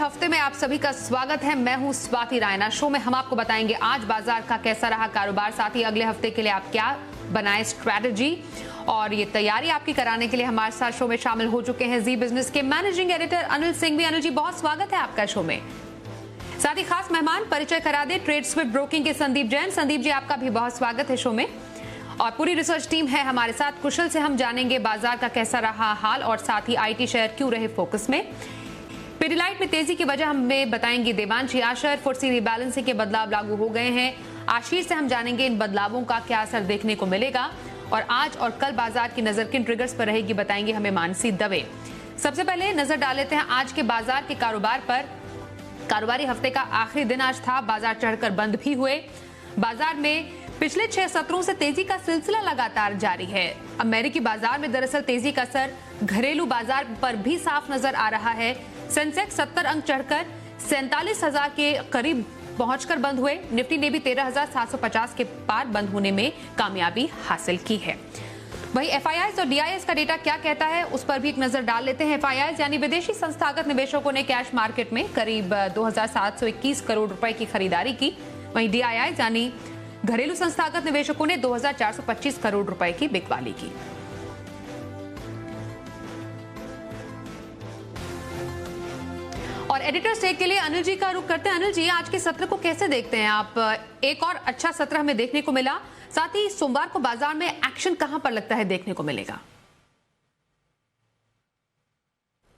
हफ्ते में आप सभी का स्वागत है। मैं हूं स्वाति रायना। शो में हम आपको बताएंगे आज बाजार का कैसा रहा कारोबार, साथ ही अगले हफ्ते के लिए आप क्या बनाए स्ट्रैटेजी, और ये तैयारी आपकी कराने के लिए हमारे साथ शो में शामिल हो चुके हैं जी बिजनेस के मैनेजिंग एडिटर अनिल सिंह भी। अनिल जी, बहुत स्वागत है आपका शो में। साथ ही खास मेहमान परिचय करा दे ट्रेड स्विफ्ट ब्रोकिंग के संदीप जैन। संदीप जी, आपका भी बहुत स्वागत है शो में। और पूरी रिसर्च टीम है हमारे साथ। कुशल से हम जानेंगे बाजार का कैसा रहा हाल, और साथ ही आईटी शेयर क्यों रहे फोकस में। पिडिलाइट में तेजी की वजह हमें बताएंगे देवांशी आशर। फुटसी रीबैलेंसिंग के बदलाव लागू हो गए हैं। आशीष से हम जानेंगे इन बदलावों का क्या असर देखने को मिलेगा, और आज और कल बाजार की नजर किन ट्रिगर्स पर रहेगी बताएंगे हमें मानसी दवे। सबसे पहले नजर डाल लेते हैं आज के बाजार के कारोबार पर। कारोबारी हफ्ते का आखिरी दिन आज था। बाजार चढ़कर बंद भी हुए। बाजार में पिछले 6 सत्रों से तेजी का सिलसिला लगातार जारी है। अमेरिकी बाजार में दरअसल तेजी का असर घरेलू बाजार पर भी साफ नजर आ रहा है। सेंसेक्स 70 अंक चढ़कर 47,000 के करीब पहुंचकर बंद हुए। निफ्टी ने भी 13,750 के पार बंद होने में कामयाबी हासिल की है। वहीं एफआईआईज और डीआईएस का डेटा क्या कहता है, उस पर भी एक नजर डाल लेते हैं। एफआईआईज यानी विदेशी संस्थागत निवेशकों ने कैश मार्केट में करीब 2,721 करोड़ रुपए की खरीदारी की। वहीं डीआईआईज यानी घरेलू संस्थागत निवेशकों ने 2,425 करोड़ रुपए की बिकवाली की। और एडिटर स्टेक के लिए अनिल जी का रुख करते हैं। अनिल जी, आज के सत्र को कैसे देखते हैं आप? एक और अच्छा सत्र हमें देखने को मिला। साथ ही सोमवार को बाजार में एक्शन कहां पर लगता है देखने को मिलेगा?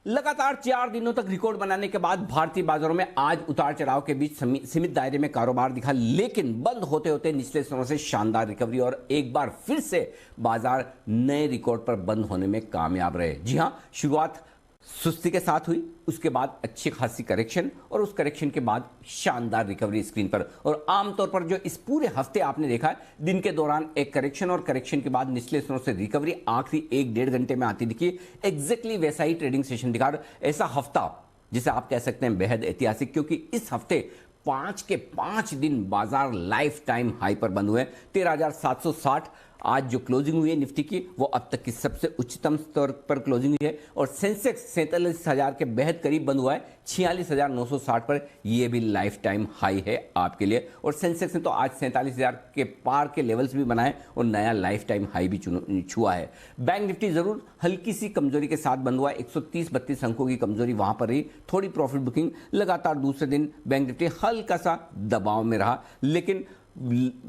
लगातार 4 दिनों तक रिकॉर्ड बनाने के बाद भारतीय बाजारों में आज उतार चढ़ाव के बीच सीमित दायरे में कारोबार दिखा, लेकिन बंद होते होते निचले स्तरों से शानदार रिकवरी और एक बार फिर से बाजार नए रिकॉर्ड पर बंद होने में कामयाब रहे। जी हां, शुरुआत सुस्ती के साथ हुई, उसके बाद अच्छी खासी करेक्शन, और उस करेक्शन के बाद शानदार रिकवरी स्क्रीन पर। और आमतौर पर जो इस पूरे हफ्ते आपने देखा है, दिन के दौरान एक करेक्शन और करेक्शन के बाद निचले स्तरों से रिकवरी आखिरी 1-1.5 घंटे में आती दिखी। एग्जैक्टली वैसा ही ट्रेडिंग सेशन दिखा। ऐसा हफ्ता जिसे आप कह सकते हैं बेहद ऐतिहासिक, क्योंकि इस हफ्ते 5 के 5 दिन बाजार लाइफ टाइम हाई पर बंद हुए। 13,760 आज जो क्लोजिंग हुई है निफ्टी की, वो अब तक की सबसे उच्चतम स्तर पर क्लोजिंग हुई है। और सेंसेक्स 47,000 के बेहद करीब बंद हुआ है 46,960 पर। ये भी लाइफ टाइम हाई है आपके लिए। और सेंसेक्स ने तो आज 47,000 के पार के लेवल्स भी बनाए और नया लाइफ टाइम हाई भी छुआ है। बैंक निफ्टी जरूर हल्की सी कमजोरी के साथ बंद हुआ है। 130-32 अंकों की कमजोरी वहां पर रही। थोड़ी प्रॉफिट बुकिंग। लगातार दूसरे दिन बैंक निफ्टी हल्का सा दबाव में रहा, लेकिन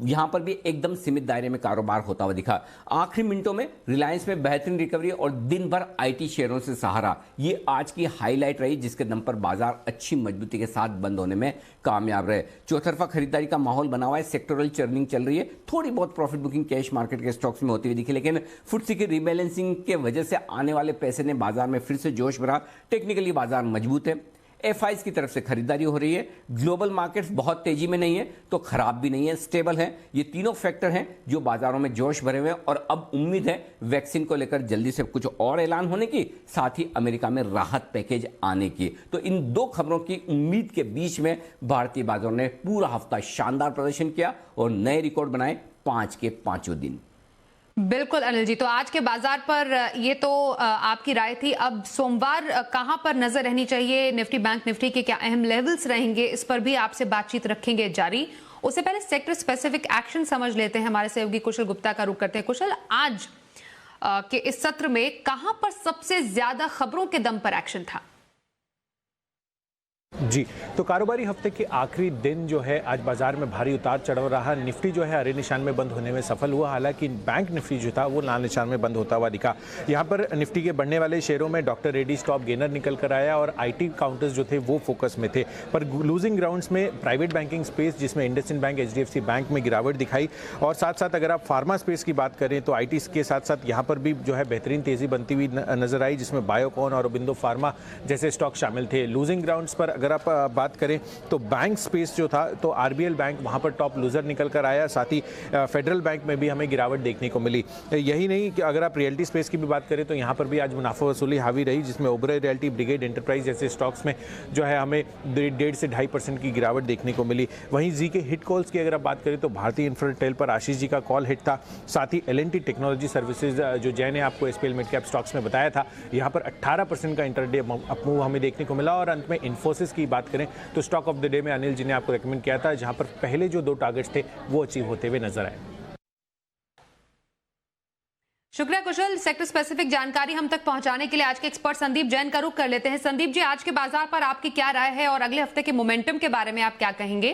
यहां पर भी एकदम सीमित दायरे में कारोबार होता हुआ दिखा। आखिरी मिनटों में रिलायंस में बेहतरीन रिकवरी और दिन भर आईटी शेयरों से सहारा, ये आज की हाईलाइट रही, जिसके दम पर बाजार अच्छी मजबूती के साथ बंद होने में कामयाब रहे। चौतरफा खरीदारी का माहौल बना हुआ है। सेक्टोरल चर्निंग चल रही है। थोड़ी बहुत प्रॉफिट बुकिंग कैश मार्केट के स्टॉक्स में होती हुई दिखी, लेकिन फुटसी की रीबैलेंसिंग के वजह से आने वाले पैसे ने बाजार में फिर से जोश भरा। टेक्निकली बाजार मजबूत है। एफआईज की तरफ से खरीदारी हो रही है। ग्लोबल मार्केट्स बहुत तेजी में नहीं है तो खराब भी नहीं है, स्टेबल है। ये तीनों फैक्टर हैं जो बाजारों में जोश भरे हुए हैं। और अब उम्मीद है वैक्सीन को लेकर जल्दी से कुछ और ऐलान होने की, साथ ही अमेरिका में राहत पैकेज आने की। तो इन 2 खबरों की उम्मीद के बीच में भारतीय बाजारों ने पूरा हफ्ता शानदार प्रदर्शन किया और नए रिकॉर्ड बनाए 5 के 5 दिन। बिल्कुल अनिल जी, तो आज के बाजार पर ये तो आपकी राय थी। अब सोमवार कहां पर नजर रहनी चाहिए? निफ्टी बैंक निफ्टी के क्या अहम लेवल्स रहेंगे, इस पर भी आपसे बातचीत रखेंगे जारी। उससे पहले सेक्टर स्पेसिफिक एक्शन समझ लेते हैं। हमारे सहयोगी कुशल गुप्ता का रुख करते हैं। कुशल, आज के इस सत्र में कहां पर सबसे ज्यादा खबरों के दम पर एक्शन था? जी, तो कारोबारी हफ्ते के आखिरी दिन जो है आज बाजार में भारी उतार चढ़ाव रहा। निफ्टी जो है हरे निशान में बंद होने में सफल हुआ, हालांकि बैंक निफ्टी जो था वो लाल निशान में बंद होता हुआ दिखा। यहाँ पर निफ्टी के बढ़ने वाले शेयरों में डॉक्टर रेड्डी टॉप गेनर निकल कर आया और आईटी काउंटर्स जो थे वो फोकस में थे। पर लूजिंग ग्राउंड्स में प्राइवेट बैंकिंग स्पेस, जिसमें इंडसइंड बैंक, एचडीएफसी बैंक में गिरावट दिखाई। और साथ साथ अगर आप फार्मा स्पेस की बात करें तो आईटी के साथ साथ यहाँ पर भी जो है बेहतरीन तेजी बनती हुई नजर आई, जिसमें बायोकॉन और अरबिंदो फार्मा जैसे स्टॉक शामिल थे। लूजिंग ग्राउंड्स पर अगर आप बात करें तो बैंक स्पेस जो था तो आरबीएल बैंक वहां पर टॉप लूजर निकल कर आया। साथ ही फेडरल बैंक में भी हमें गिरावट देखने को मिली। यही नहीं कि अगर आप रियल्टी स्पेस की भी बात करें तो यहां पर भी आज मुनाफा वसूली हावी रही, जिसमें ओबराय रियल्टी, ब्रिगेड एंटरप्राइज जैसे स्टॉक्स में जो है हमें 1.5 से 2.5% की गिरावट देखने को मिली। वहीं जी के हिट कॉल्स की अगर आप बात करें तो भारतीय इंफ्राटेल पर आशीष जी का कॉल हिट था। साथ ही एल&टी टेक्नोलॉजी सर्विसेज जो जय ने आपको एसपीएल मिड कैप स्टॉक्स में बताया था, यहाँ पर 18% का इंटरडे अपमूव हमें देखने को मिला। और अंत में इन्फोसिस की बात करें तो स्टॉक ऑफ द डे में अनिल जी ने आपको रेकमेंड किया था, जहां पर पहले जो 2 टारगेट्स थे वो अचीव होते हुए नजर आए। शुक्रिया कुशल। सेक्टर स्पेसिफिक जानकारी हम तक पहुंचाने के लिए आज के एक्सपर्ट संदीप जैन का रुख कर लेते हैं। संदीप जी, आज के बाजार पर आपकी क्या राय है और अगले हफ्ते के मोमेंटम के बारे में आप क्या कहेंगे?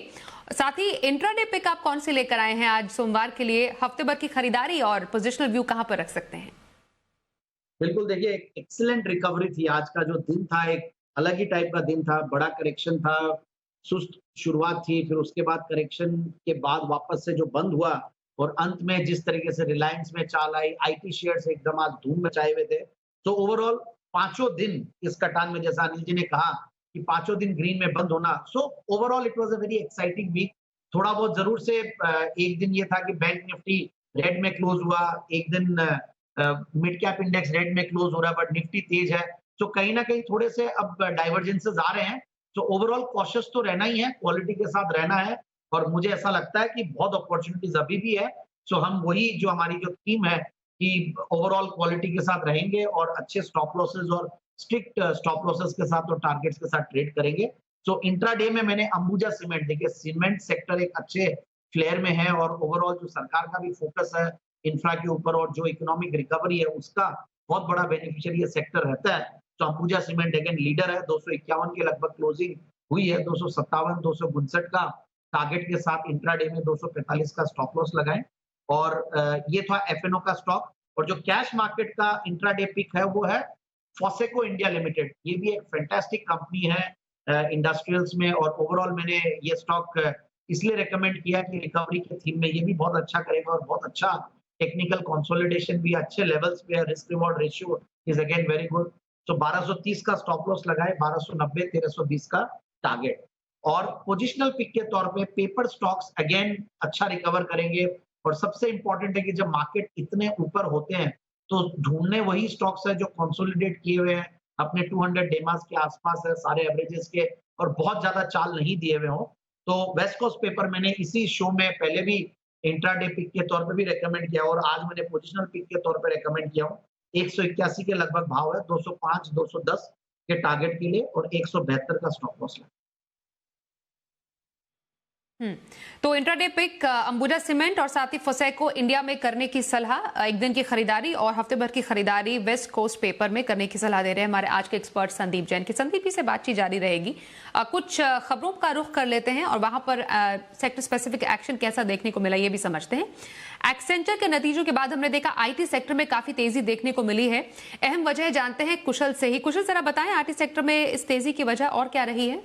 साथ ही इंट्राडे पिक आप कौन से लेकर आए हैं आज सोमवार के लिए? हफ्ते भर की खरीदारी और पोजिशनल व्यू कहां पर रख सकते हैं? बिल्कुल, देखिए एक एक्सीलेंट रिकवरी थी। आज का जो दिन था एक अलग ही टाइप का दिन था, बड़ा करेक्शन था, सुस्त शुरुआत थी, फिर उसके बाद करेक्शन के बाद वापस से जो बंद हुआ और अंत में जिस तरीके से रिलायंस में चाल आई, आईटी शेयर्स एकदम आज धूम मचाए हुए थे। तो ओवरऑल 5 दिन इस कटान में, जैसा अनिल जी ने कहा कि 5 दिन ग्रीन में बंद होना, so overall it was a very exciting week. थोड़ा बहुत जरूर से एक दिन ये था कि बैंक निफ्टी रेड में क्लोज हुआ, एक दिन मिड कैप इंडेक्स रेड में क्लोज हो रहा है, बट निफ्टी तेज है। तो कहीं ना कहीं थोड़े से अब डाइवर्जेंसेस आ रहे हैं। तो ओवरऑल कॉशियस तो रहना ही है, क्वालिटी के साथ रहना है, और मुझे ऐसा लगता है कि बहुत अपॉर्चुनिटीज अभी भी है। सो हम वही जो हमारी जो थीम है कि ओवरऑल क्वालिटी के साथ रहेंगे और अच्छे स्टॉप लॉसेस और स्ट्रिक्ट स्टॉप लॉसेस के साथ और टारगेट्स के साथ ट्रेड करेंगे। सो इंट्राडे में मैंने अंबुजा सीमेंट, देखिए सीमेंट सेक्टर एक अच्छे फ्लेयर में है और ओवरऑल जो सरकार का भी फोकस है इंफ्रा के ऊपर और जो इकोनॉमिक रिकवरी है उसका बहुत बड़ा बेनिफिशियरी ये सेक्टर रहता है। तो अंबुजा सीमेंट अगेन लीडर है, 251 के लगभग क्लोजिंग हुई है, 257 259 का टारगेट के साथ इंट्राडे में 245 का स्टॉप लॉस लगाएं। और ये था एफएनओ का स्टॉक। और जो कैश मार्केट का इंट्राडे पिक है वो है फॉसेको इंडिया लिमिटेड। ये भी एक फैंटास्टिक कंपनी है इंडस्ट्रियल्स में, और ओवरऑल मैंने ये स्टॉक इसलिए रेकमेंड किया कि रिकवरी के थीम में ये भी बहुत अच्छा करेगा और बहुत अच्छा टेक्निकल कंसोलिडेशन भी अच्छे लेवल्स पे है, risk reward ratio is again very good. तो 1230 का स्टॉप लॉस लगाए, 1290 1320 का टारगेट। और पोजिशनल पिक के तौर पे पेपर स्टॉक्स अगेन अच्छा रिकवर करेंगे। और सबसे इंपॉर्टेंट है कि जब मार्केट इतने ऊपर होते हैं तो ढूंढने वही स्टॉक्स है जो कंसोलिडेट किए हुए हैं, अपने 200 डेमास के आसपास है, सारे एवरेजेस के, और बहुत ज्यादा चाल नहीं दिए हुए हो। तो वेस्ट कोस्ट पेपर मैंने इसी शो में पहले भी इंट्राडे पिक के तौर पे भी रेकमेंड किया और आज मैंने पोजिशनल पिक के तौर पे रेकमेंड किया हूँ। 181 के लगभग भाव है, 205 210 के टारगेट के लिए और 172 का स्टॉप लॉस है। तो इंट्राडे पिक अंबुजा सीमेंट और साथ ही फोसेको इंडिया में करने की सलाह, एक दिन की खरीदारी और हफ्ते भर की खरीदारी वेस्ट कोस्ट पेपर में करने की सलाह दे रहे हैं हमारे आज के एक्सपर्ट संदीप जैन की। संदीप जी से बातचीत जारी रहेगी। कुछ खबरों का रुख कर लेते हैं और वहां पर सेक्टर स्पेसिफिक एक्शन कैसा देखने को मिला ये भी समझते हैं। एक्सेंचर के नतीजों के बाद हमने देखा आईटी सेक्टर में काफी तेजी देखने को मिली है। अहम वजह जानते हैं कुशल से ही। कुशल जरा बताएं आईटी सेक्टर में इस तेजी की वजह और क्या रही है?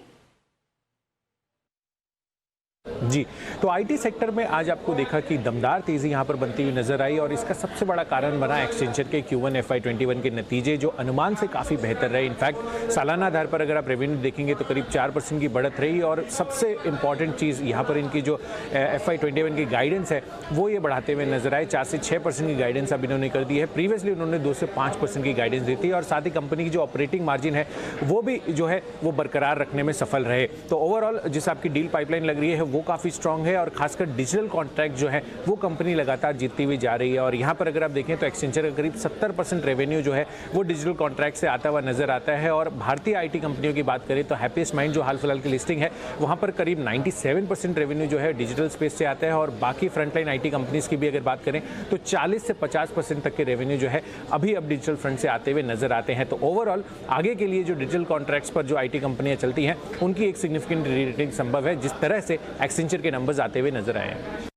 जी, तो आईटी सेक्टर में आज आपको देखा कि दमदार तेजी यहां पर बनती हुई नजर आई और इसका सबसे बड़ा कारण बना एक्सचेंजर के Q1 FY21 के नतीजे जो अनुमान से काफ़ी बेहतर रहे। इनफैक्ट सालाना आधार पर अगर आप रेवेन्यू देखेंगे तो करीब 4% की बढ़त रही और सबसे इंपॉर्टेंट चीज़ यहाँ पर इनकी जो FY21 की गाइडेंस है वो ये बढ़ाते हुए नजर आए। 4 से 6% की गाइडेंस अब इन्होंने कर दी है। प्रीवियसली उन्होंने 2 से 5% की गाइडेंस दी थी और साथ ही कंपनी की जो ऑपरेटिंग मार्जिन है वो भी जो है वो बरकरार रखने में सफल रहे। तो ओवरऑल जिस आपकी डील पाइपलाइन लग रही है वो काफ़ी स्ट्रांग है और खासकर डिजिटल कॉन्ट्रैक्ट जो है वो कंपनी लगातार जीतती हुई जा रही है। और यहाँ पर अगर आप देखें तो एक्सेंचर का करीब 70% रेवेन्यू जो है वो डिजिटल कॉन्ट्रैक्ट से आता हुआ नजर आता है। और भारतीय आईटी कंपनियों की बात करें तो हैप्पीएस्ट माइंड जो हाल फिलहाल की लिस्टिंग है वहाँ पर करीब 97% रेवेन्यू जो है डिजिटल स्पेस से आता है और बाकी फ्रंटलाइन आईटी कंपनीज की भी अगर बात करें तो 40 से 50% तक के रेवेन्यू जो है अभी अब डिजिटल फ्रंट से आते हुए नजर आते हैं। तो ओवरऑल आगे के लिए जो डिजिटल कॉन्ट्रैक्ट्स पर जो आईटी कंपनियां चलती हैं उनकी एक सिग्निफिकेंट रेटिंग संभव है, जिस तरह से एक्सेंचर के नंबर्स आते हुए नजर आए हैं।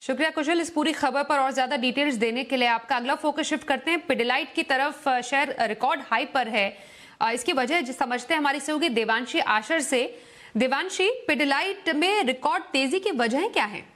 शुक्रिया कुशल इस पूरी खबर पर और ज्यादा डिटेल्स देने के लिए। आपका अगला फोकस शिफ्ट करते हैं पिडिलाइट की तरफ। शेयर रिकॉर्ड हाई पर है, इसकी वजह समझते हैं हमारी सहयोगी देवांशी आशर से। देवांशी, पिडिलाइट में रिकॉर्ड तेजी की वजह क्या है?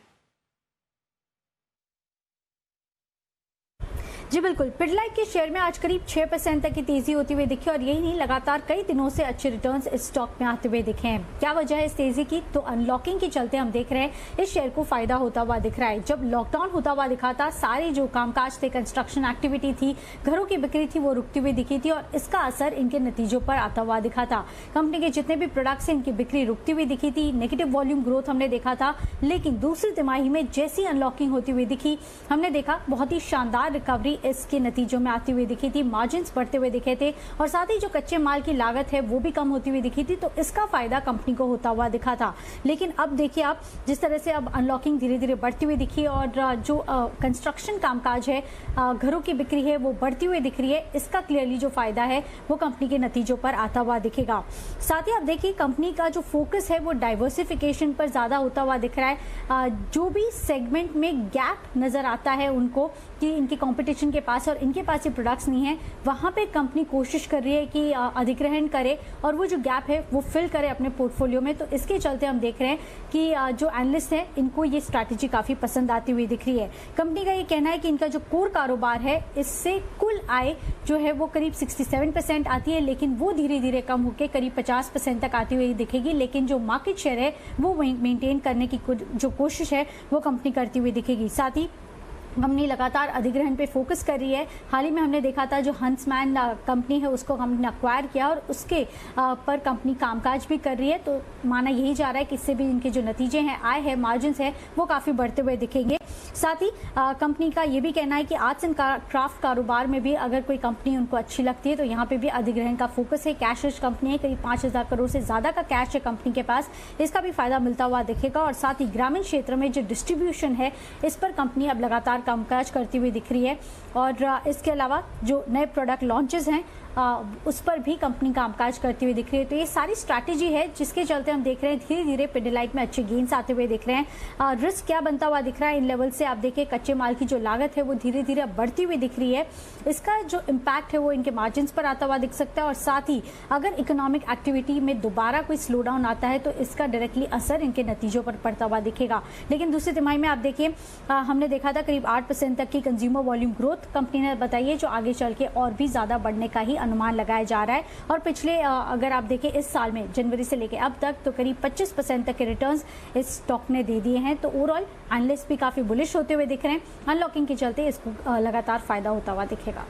जी बिल्कुल, पिडिलाइट के शेयर में आज करीब 6% तक की तेजी होती हुई दिखी और यही नहीं लगातार कई दिनों से अच्छे रिटर्न्स इस स्टॉक में आते हुए दिखे हैं। क्या वजह है इस तेजी की? तो अनलॉकिंग के चलते हम देख रहे हैं इस शेयर को फायदा होता हुआ दिख रहा है। जब लॉकडाउन होता हुआ दिखा था, सारे जो कामकाज थे, कंस्ट्रक्शन एक्टिविटी थी, घरों की बिक्री थी, वो रुकती हुई दिखी थी और इसका असर इनके नतीजों पर आता हुआ दिखा था। कंपनी के जितने भी प्रोडक्ट्स हैं इनकी बिक्री रुकती हुई दिखी थी, नेगेटिव वॉल्यूम ग्रोथ हमने देखा था। लेकिन दूसरी तिमाही में जैसी अनलॉकिंग होती हुई दिखी, हमने देखा बहुत ही शानदार रिकवरी इसके नतीजों में आती हुई दिखी थी, मार्जिन्स बढ़ते हुए दिखे थे और साथ ही जो कच्चे माल की लागत है वो भी कम होती हुई दिखी थी, तो इसका फायदा कंपनी को होता हुआ दिखा था। लेकिन अब देखिए आप जिस तरह से अब अनलॉकिंग धीरे धीरे बढ़ती हुई दिखी और जो कंस्ट्रक्शन कामकाज है, घरों की बिक्री है वो बढ़ती हुई दिख रही है, इसका क्लियरली जो फायदा है वो कंपनी के नतीजों पर आता हुआ दिखेगा। साथ ही आप देखिए कंपनी का जो फोकस है वो डाइवर्सिफिकेशन पर ज्यादा होता हुआ दिख रहा है। जो भी सेगमेंट में गैप नजर आता है उनको कि इनके कंपटीशन के पास और इनके पास ये प्रोडक्ट्स नहीं है, वहां पे कंपनी कोशिश कर रही है कि अधिग्रहण करे और वो जो गैप है वो फिल करे अपने पोर्टफोलियो में। तो इसके चलते हम देख रहे हैं कि जो एनालिस्ट हैं इनको ये स्ट्रैटेजी काफी पसंद आती हुई दिख रही है। कंपनी का ये कहना है कि इनका जो कोर कारोबार है इससे कुल आय जो है वो करीब 67% आती है, लेकिन वो धीरे धीरे कम होकर करीब 50% तक आती हुई दिखेगी। लेकिन जो मार्केट शेयर है वो मेंटेन करने की जो कोशिश है वो कंपनी करती हुई दिखेगी। साथ ही कंपनी लगातार अधिग्रहण पे फोकस कर रही है। हाल ही में हमने देखा था जो हंसमैन कंपनी है उसको कंपनी ने अक्वायर किया और उसके पर कंपनी कामकाज भी कर रही है, तो माना यही जा रहा है कि इससे भी इनके जो नतीजे हैं, आय है, मार्जिन्स है वो काफी बढ़ते हुए दिखेंगे। साथ ही कंपनी का ये भी कहना है कि आर्ट्स एंड क्राफ्ट कारोबार में भी अगर कोई कंपनी उनको अच्छी लगती है तो यहाँ पे भी अधिग्रहण का फोकस है। कैश रिच कंपनी है, करीब 5,000 करोड़ से ज्यादा का कैश है कंपनी के पास, इसका भी फायदा मिलता हुआ दिखेगा। और साथ ही ग्रामीण क्षेत्र में जो डिस्ट्रीब्यूशन है इस पर कंपनी अब लगातार कामकाज करती हुई दिख रही है और इसके अलावा जो नए प्रोडक्ट लॉन्चेस हैं उस पर भी कंपनी कामकाज करती हुई दिख रही है। तो ये सारी स्ट्रैटेजी है जिसके चलते हम देख रहे हैं धीरे धीरे पिडिलाइट में अच्छे गेन्स आते हुए दिख रहे हैं। रिस्क क्या बनता हुआ दिख रहा है इन लेवल से, आप देखिए कच्चे माल की जो लागत है वो धीरे धीरे बढ़ती हुई दिख रही है, इसका जो इम्पैक्ट है वो इनके मार्जिन्स पर आता हुआ दिख सकता है। और साथ ही अगर इकोनॉमिक एक्टिविटी में दोबारा कोई स्लो डाउन आता है तो इसका डायरेक्टली असर इनके नतीजों पर पड़ता हुआ दिखेगा। लेकिन दूसरी तिमाही में आप देखिए हमने देखा था करीब 8% तक की कंज्यूमर वॉल्यूम ग्रोथ कंपनी ने बताई है, जो आगे चल के और भी ज्यादा बढ़ने का ही अनुमान लगाया जा रहा है। और पिछले अगर आप देखें इस साल में जनवरी से लेकर अब तक तो करीब 25% तक के रिटर्न्स इस स्टॉक ने दे दिए हैं। तो ओवरऑल एनालिस्ट भी काफी बुलिश होते हुए दिख रहे हैं, अनलॉकिंग के चलते इसको लगातार फायदा होता हुआ दिखेगा।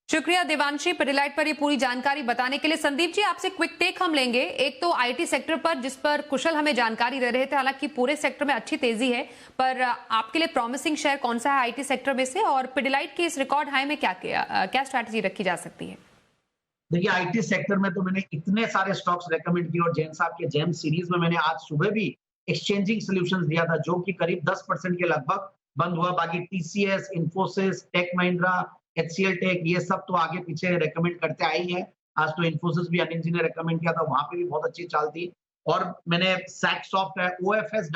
शुक्रिया देवांशी पिडिलाइट पर ये पूरी जानकारी बताने के लिए। संदीप जी आपसे क्विक टेक हम लेंगे, एक तो आईटी सेक्टर पर जिस पर कुशल हमें जानकारी दे रहे थे, हालांकि पूरे सेक्टर में अच्छी तेजी है, पर आपके लिए प्रॉमिसिंग शेयर कौन सा है आईटी सेक्टर में से, और पिडिलाइट के इस रिकॉर्ड हाई में क्या स्ट्रैटेजी रखी जा सकती है? देखिए आईटी सेक्टर में तो मैंने इतने सारे स्टॉक्स रेकमेंड किए और जैन साहब के जेम सीरीज में मैंने आज सुबह भी एक्सचेंजिंग सॉल्यूशंस दिया था जो कि करीब 10% के लगभग बंद हुआ। बाकी TCS, Infosys, Tech Mahindra, HCL Tech, ये सब तो आगे पीछे रेकमेंड करते आई है। आज तो इन्फोसिस भी अनिल जी ने रेकमेंड किया था, वहां पे भी बहुत अच्छी चाल थी। और मैंने सैक्सॉफ्ट है, OFS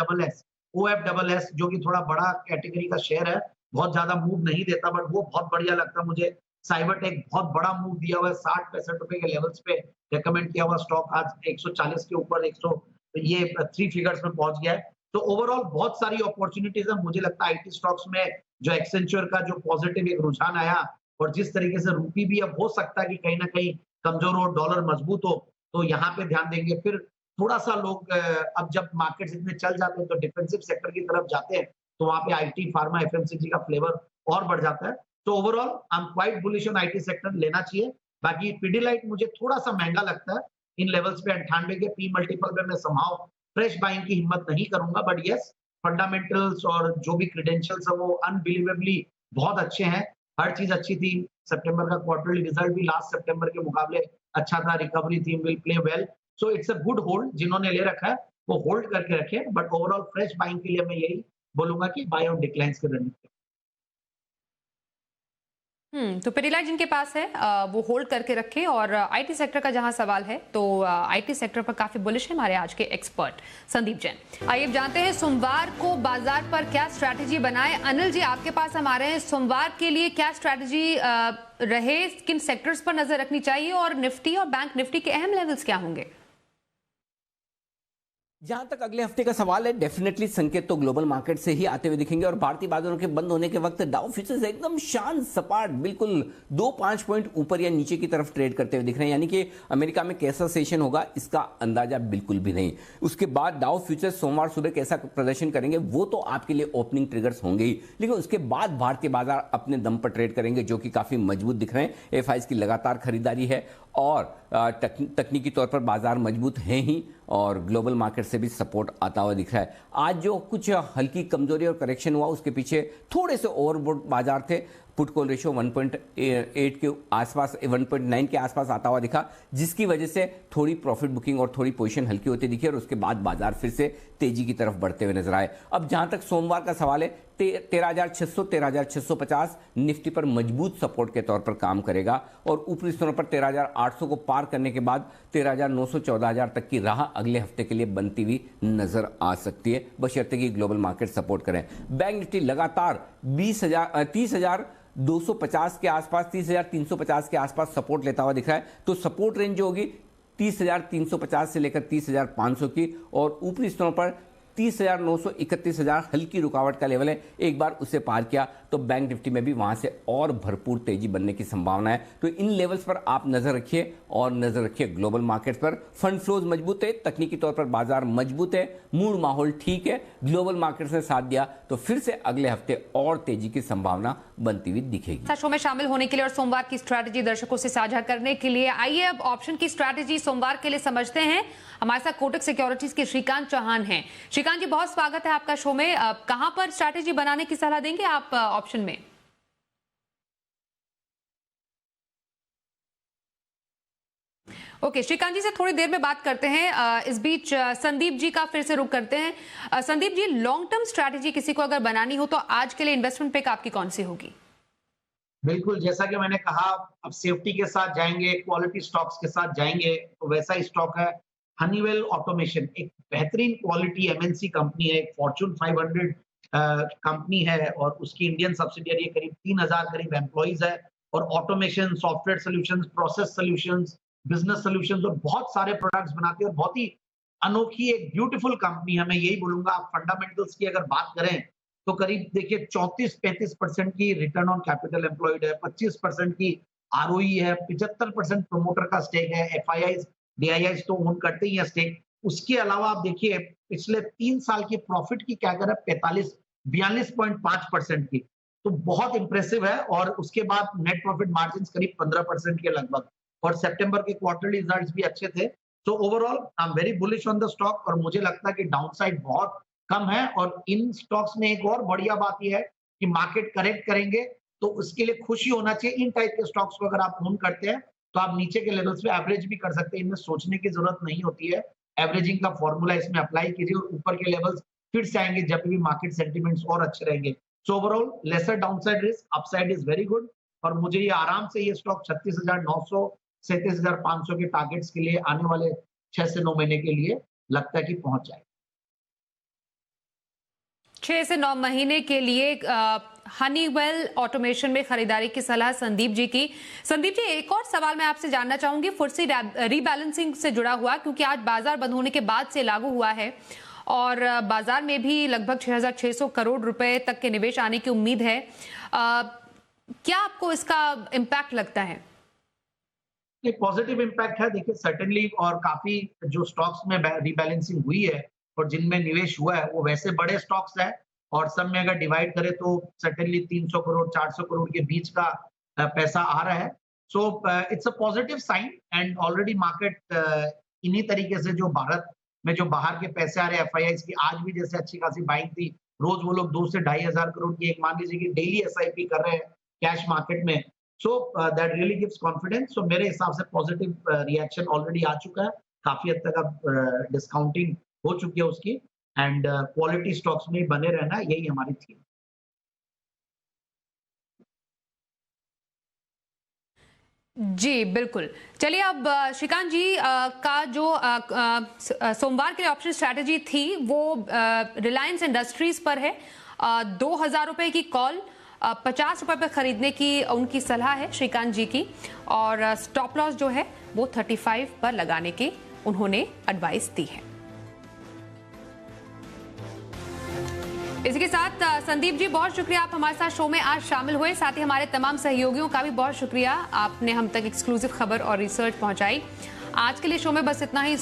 जो कि थोड़ा बड़ा कैटेगरी का शेयर है, बहुत ज्यादा मूव नहीं देता बट वो बहुत बढ़िया लगता मुझे। साइबर टेक बहुत बड़ा मूव दिया हुआ है, 60-65 रुपए के लेवल्स पे रेकमेंड किया हुआ स्टॉक आज 140 के ऊपर 100 ये 3 फिगर्स में पहुंच गया है। तो ओवरऑल बहुत सारी अपॉर्चुनिटीज है। मुझे लगता है आईटी स्टॉक्स में जो एक्सेंचर का जो पॉजिटिव एक रुझान आया और जिस तरीके से रूपी भी अब हो सकता है कि कहीं ना कहीं कमजोर हो, डॉलर मजबूत हो, तो यहाँ पे ध्यान देंगे। फिर थोड़ा सा लोग अब जब मार्केट इतने चल जाते हैं तो डिफेंसिव सेक्टर की तरफ जाते हैं, तो वहां पे आईटी, फार्मा, एफएमसीजी का फ्लेवर और बढ़ जाता है। तो overall I am quite bullish on IT sector, लेना चाहिए। बाकी पिडिलाइट मुझे थोड़ा सा महंगा लगता है इन लेवल्स पे, 98 के पी मल्टीपल पे मैं संभाव फ्रेश बाइंग की हिम्मत नहीं करूंगा। बट यस, फंडामेंटल्स और जो भी क्रेडेंशियल्स है वो अनबिलीवेबली बहुत अच्छे हैं। हर चीज अच्छी थी। सितंबर का क्वार्टरली रिजल्ट भी लास्ट सितंबर के मुकाबले अच्छा था, रिकवरी थी, will play well. So it's a good hold, जिन्होंने ले रखा है वो होल्ड करके रखे। बट ओवरऑल फ्रेश बाइंग के लिए मैं यही बोलूंगा कि बाय ऑन डिक्लाइंस के रणनीति। तो पिडिलाइट जिनके पास है वो होल्ड करके रखे। और आईटी सेक्टर का जहां सवाल है तो आईटी सेक्टर पर काफी बुलिश है हमारे आज के एक्सपर्ट संदीप जैन। आइए जानते हैं सोमवार को बाजार पर क्या स्ट्रैटेजी बनाए। अनिल जी आपके पास हमारे हैं, सोमवार के लिए क्या स्ट्रैटेजी रहे, किन सेक्टर्स पर नजर रखनी चाहिए, और निफ्टी और बैंक निफ्टी के अहम लेवल्स क्या होंगे? जहां तक अगले हफ्ते का सवाल है, डेफिनेटली संकेत तो ग्लोबल मार्केट से ही आते हुए दिखेंगे। और भारतीय बाजारों के बंद होने के वक्त डाउ फ्यूचर्स एकदम शांत सपाट बिल्कुल 2-5 पॉइंट ऊपर या नीचे की तरफ ट्रेड करते हुए दिख रहे हैं। यानी कि अमेरिका में कैसा सेशन होगा इसका अंदाजा बिल्कुल भी नहीं। उसके बाद डाउ फ्यूचर्स सोमवार सुबह कैसा प्रदर्शन करेंगे वो तो आपके लिए ओपनिंग ट्रिगर्स होंगे ही, लेकिन उसके बाद भारतीय बाजार अपने दम पर ट्रेड करेंगे जो कि काफी मजबूत दिख रहे हैं। एफआईज की लगातार खरीदारी है और तकनीकी तौर पर बाजार मजबूत हैं ही, और ग्लोबल मार्केट से भी सपोर्ट आता हुआ दिख रहा है। आज जो कुछ हल्की कमजोरी और करेक्शन हुआ उसके पीछे थोड़े से ओवरबोट बाजार थे। पुट कॉल रेशियो 1.8 के आसपास 1.9 के आसपास आता हुआ दिखा, जिसकी वजह से थोड़ी प्रॉफिट बुकिंग और थोड़ी पोजीशन हल्की होती दिखी और उसके बाद बाजार फिर से तेजी की तरफ बढ़ते हुए नजर आए। अब जहां तक सोमवार का सवाल है, 13,600 13,650 निफ्टी पर मजबूत सपोर्ट के तौर पर काम करेगा और ऊपरी स्तरों पर 13,800 को पार करने के बाद 13,900 14,000 तक की राह अगले हफ्ते के लिए बनती हुई नजर आ सकती है, बशर्ते कि ग्लोबल मार्केट सपोर्ट करें। बैंक निफ्टी लगातार 30,250 के आसपास 30,350 के आसपास सपोर्ट लेता हुआ दिख रहा है, तो सपोर्ट रेंज जो होगी 30,350 से लेकर 30,500 की और ऊपरी स्तरों पर 30,900 31,000 हल्की रुकावट का लेवल है। एक बार उसे पार किया तो बैंक निफ्टी में भी वहां से और भरपूर तेजी बनने की संभावना है। तो इन लेवल्स पर आप नजर रखिए और नजर रखिए ग्लोबल मार्केट्स पर। फंड फ्लोज मजबूत है, तकनीकी तौर पर बाजार मजबूत है, मूड माहौल ठीक है, ग्लोबल मार्केट्स ने साथ दिया तो फिर से अगले हफ्ते और तेजी की संभावना बनती हुई दिखेगी। शो में शामिल होने के लिए और सोमवार की स्ट्रैटेजी दर्शकों से साझा करने के लिए आइए अब ऑप्शन की स्ट्रैटेजी सोमवार के लिए समझते हैं। हमारे साथ कोटक सिक्योरिटीज के श्रीकांत चौहान हैं। श्रीकांत जी, बहुत स्वागत है आपका शो में। कहां पर स्ट्रैटेजी बनाने की सलाह देंगे आप ऑप्शन में? ओके, श्रीकांत जी से थोड़ी देर में बात करते हैं। इस बीच संदीप जी का फिर से रुख करते हैं। Sandeep ji, long term strategy किसी को अगर बनानी हो तो आज के लिए इन्वेस्टमेंट पिक आपकी कौन सी होगी? बिल्कुल, जैसा कि मैंने कहा, अब सेफ्टी के साथ जाएंगे, क्वालिटी स्टॉक्स के साथ जाएंगे, तो वैसा ही स्टॉक है हनीवेल ऑटोमेशन। एक बेहतरीन क्वालिटी एमएनसी कंपनी है, एक फॉर्च्यून 500 कंपनी है और उसकी इंडियन सब्सिडियरी करीब 3,000 करीब एम्प्लॉइज है और automation, software solutions, process solutions, business solutions और बहुत सारे प्रोडक्ट्स बनाती है और बहुत ही अनोखी एक ब्यूटीफुल कंपनी है। मैं यही बोलूंगा, आप फंडामेंटल्स की अगर बात करें तो करीब देखिए 34-35% की रिटर्न ऑन कैपिटल एम्प्लॉयड है, 25% की आरओई है, 75% प्रोमोटर का स्टेक है, एफआईआईज डीआईआईज तो ओन करते ही है स्टेक। उसके अलावा आप देखिए पिछले 3 साल की प्रॉफिट की क्या कर 42.5% की, तो बहुत इंप्रेसिव है। और उसके बाद नेट प्रॉफिट मार्जिन करीब 15% के लगभग और सितंबर के क्वार्टरली रिजल्ट्स भी अच्छे थे। तो overall I am very bullish on the stock और मुझे लगता है कि डाउनसाइड बहुत कम है। और इन स्टॉक्स में एक और बढ़िया बात यह है कि मार्केट करेक्ट करेंगे तो उसके लिए खुशी होना चाहिए। इन टाइप के स्टॉक्स को अगर आप ओन करते हैं तो आप नीचे के लेवल्स पे एवरेज भी कर सकते हैं, इनमें सोचने की जरूरत नहीं होती है। एवरेजिंग का फॉर्मूला इसमें अप्लाई कीजिए और ऊपर के लेवल्स फिर से आएंगे जब भी मार्केट सेंटिमेंट्स और अच्छे रहेंगे। So overall lesser downside risk, upside is very good और मुझे ये आराम से ये स्टॉक 36,900 37,500 के टारगेट्स के लिए आने वाले 6 से 9 महीने के लिए लगता है कि पहुंच जाए। 6 से 9 महीने के लिए हनीवेल ऑटोमेशन में खरीदारी की सलाह संदीप जी की। संदीप जी, एक और सवाल मैं आपसे जानना चाहूंगी फुर्सी रीबैलेंसिंग से जुड़ा हुआ, क्योंकि आज बाजार बंद होने के बाद से लागू हुआ है और बाजार में भी लगभग 6,600 करोड़ रुपए तक के निवेश आने की उम्मीद है। क्या आपको इसका इम्पैक्ट लगता है? एक पॉजिटिव इम्पैक्ट है, देखिए सर्टेनली, और काफी जो स्टॉक्स में रीबैलेंसिंग हुई है और जिनमें निवेश हुआ है वो वैसे बड़े स्टॉक्स है और सब में अगर डिवाइड करें तो सर्टेनली 300 करोड़ 400 करोड़ के बीच का पैसा आ रहा है। So it's a positive sign and already market इन्हीं तरीके से जो भारत में जो बाहर के पैसे आ रहे हैं एफआईआईज की, आज भी जैसे अच्छी खासी बाइंग थी, रोज वो लोग 2 से 2,500 करोड़ की एक मान लीजिए कि डेली एसआईपी कर रहे हैं कैश मार्केट में। So that really gives confidence. So मेरे हिसाब से पॉजिटिव रिएक्शन ऑलरेडी आ चुका है, काफी हद तक अब डिस्काउंटिंग हो चुकी है उसकी एंड क्वालिटी स्टॉक्स में बने रहना, यही हमारी थीम। जी बिल्कुल। चलिए अब श्रीकांत जी का जो सोमवार के लिए ऑप्शन स्ट्रैटेजी थी वो रिलायंस इंडस्ट्रीज पर है। 2,000 रुपए की कॉल, 50 रुपए पर खरीदने की उनकी सलाह है श्रीकांत जी की और स्टॉप लॉस जो है वो 35 पर लगाने की उन्होंने एडवाइस दी है। इसी के साथ संदीप जी, बहुत शुक्रिया आप हमारे साथ शो में आज शामिल हुए। साथ ही हमारे तमाम सहयोगियों का भी बहुत शुक्रिया, आपने हम तक एक्सक्लूसिव खबर और रिसर्च पहुंचाई। आज के लिए शो में बस इतना ही।